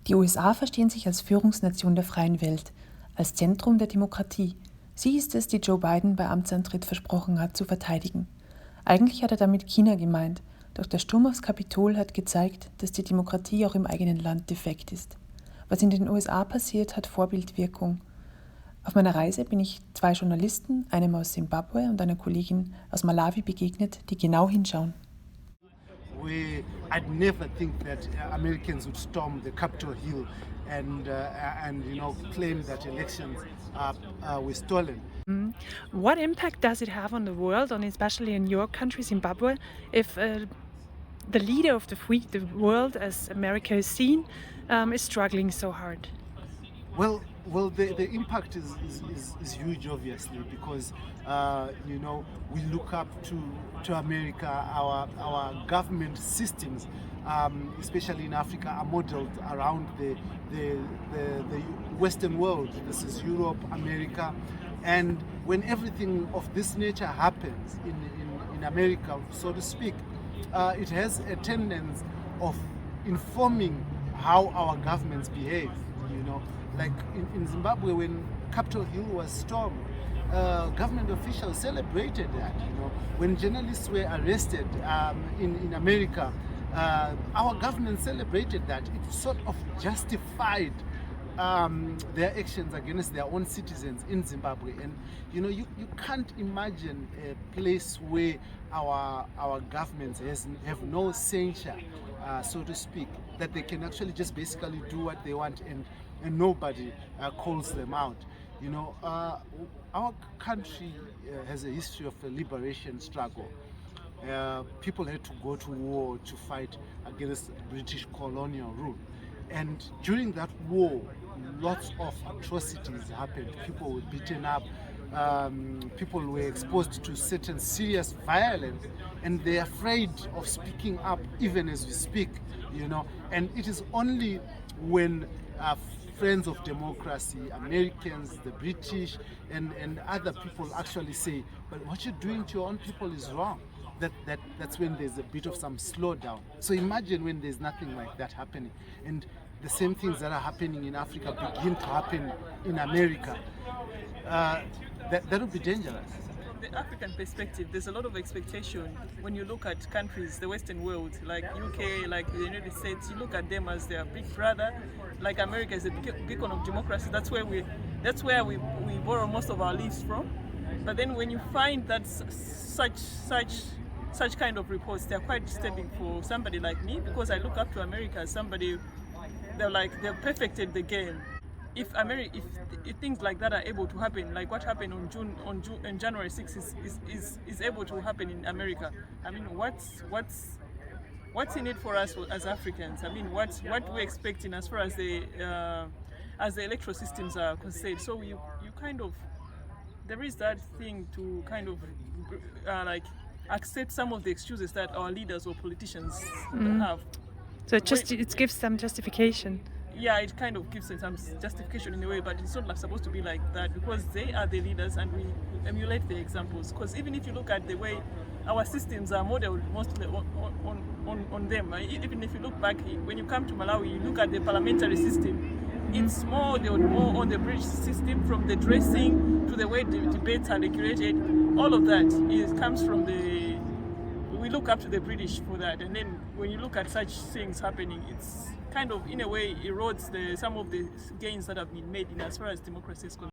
Die USA verstehen sich als Führungsnation der freien Welt, als Zentrum der Demokratie. Sie ist es, die Joe Biden bei Amtsantritt versprochen hat, zu verteidigen. Eigentlich hat er damit China gemeint, doch der Sturm aufs Kapitol hat gezeigt, dass die Demokratie auch im eigenen Land defekt ist. Was in den USA passiert, hat Vorbildwirkung. Auf meiner Reise bin ich 2 Journalisten, einem aus Simbabwe und einer Kollegin aus Malawi begegnet, die genau hinschauen. I'd never think that Americans would storm the Capitol Hill and claim that elections were stolen. What impact does it have on the world, and especially in your country, Zimbabwe, if the leader of the world, as America is seen, is struggling so hard? Well, the impact is huge, obviously, because we look up to America. Our government systems, especially in Africa, are modeled around the Western world. This is Europe, America, and when everything of this nature happens in America, so to speak, it has a tendency of informing how our governments behave. Like in Zimbabwe, when Capitol Hill was stormed, government officials celebrated that. When journalists were arrested in America, our government celebrated that. It sort of justified their actions against their own citizens in Zimbabwe. And you can't imagine a place where our governments have no censure, so to speak, that they can actually just basically do what they want and nobody calls them out. Our country has a history of a liberation struggle. People had to go to war to fight against British colonial rule. And during that war, lots of atrocities happened. People were beaten up, people were exposed to certain serious violence, and they're afraid of speaking up even as we speak, And it is only when friends of democracy, Americans, the British, and other people actually say, but what you're doing to your own people is wrong. That's when there's a bit of some slowdown. So imagine when there's nothing like that happening, and the same things that are happening in Africa begin to happen in America. That would be dangerous. From the African perspective, there's a lot of expectation when you look at countries, the Western world, like UK, like the United States. You look at them as their big brother. Like America is a beacon of democracy. That's where we borrow most of our leaves from. But then when you find that such kind of reports, they're quite disturbing for somebody like me, because I look up to America as somebody. They've perfected the game. If things like that are able to happen, like what happened on January 6th is able to happen in America, I mean, what's in it for us as Africans? I mean, what we're expecting as far as the electoral systems are concerned. So you kind of, there is that thing to kind of accept some of the excuses that our leaders or politicians have. So it gives them justification. Yeah, it kind of gives it some justification in a way, but it's not supposed to be like that, because they are the leaders and we emulate their examples. Because even if you look at the way our systems are modeled mostly on them, even if you look back, when you come to Malawi, you look at the parliamentary system, it's modeled more on the British system, from the dressing to the way the debates are regulated. All of that comes from we look up to the British for that, and then when you look at such things happening, it's kind of in a way erodes some of the gains that have been made in as far as democracy is concerned.